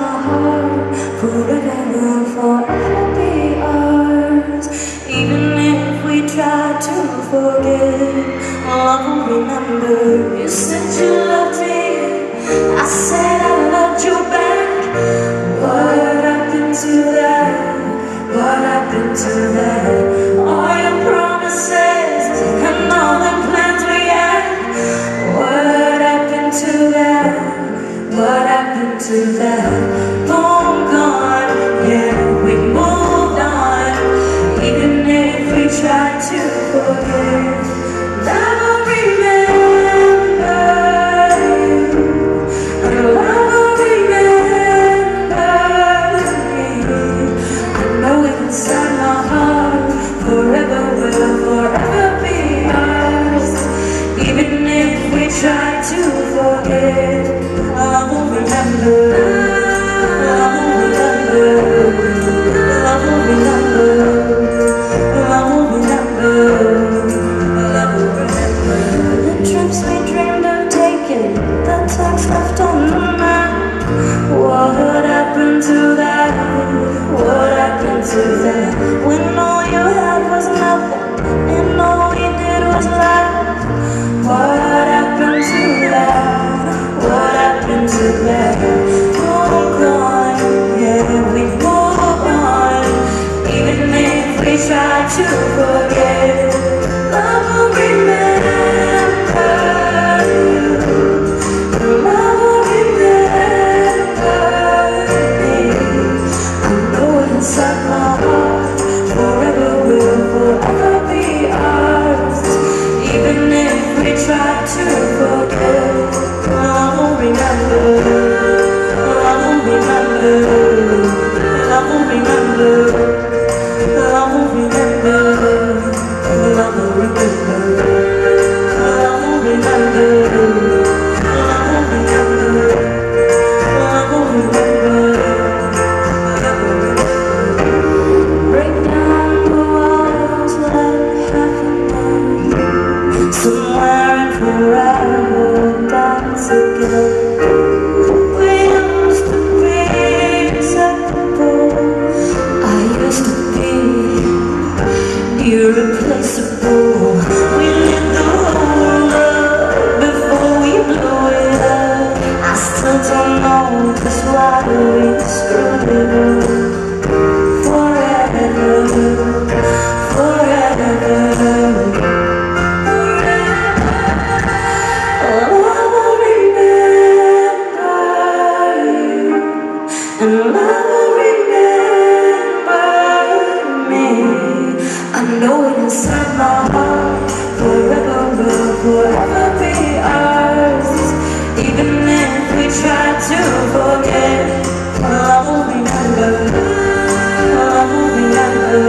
my heart, forever will forever be ours. Even if we try to forget, love will remember. You said you loved me, I said I loved you back. What happened to that? What happened to that? All your promises and all the plans we had. What happened to that? What happened to that? Long gone, yeah, we moved on. Even if we try to forget, love will remember you, and love will remember me. I know it inside my heart, forever will forever be ours. Even if we try to forget, love will remember. Love will remember. Love will remember. Love will remember. Love will remember. The trips we dreamed of taking, the text left on the map. What happened to that? What happened to that? When all you had was nothing, and all you did was laugh. What happened to that? What happened to that? Long gone, yeah, we move on. Even if we try to forget, love will remember you. Love will remember me. I know it inside my heart, forever will forever be ours. Even if we try to forget, love will remember. Love will remember. Love will remember. Love will remember. Love will remember. Love will remember. Love will remember. Love will remember. Love will remember. Break down the walls, let it happen. Somewhere and forever we'll dance again. We used to be inseparable. I used to be irreplaceable. We lived the whole world before we blew it up. I still don't know just why we screwed it up. Forever, forever. And love will remember me. I know it inside my heart, forever will forever be ours. Even if we try to forget, love will remember. Love will remember.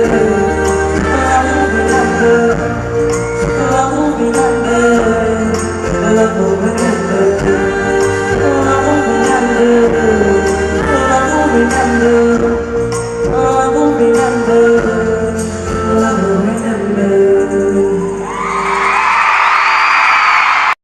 Love will remember. Love will remember. Love will remember. Love will remember. Love will remember.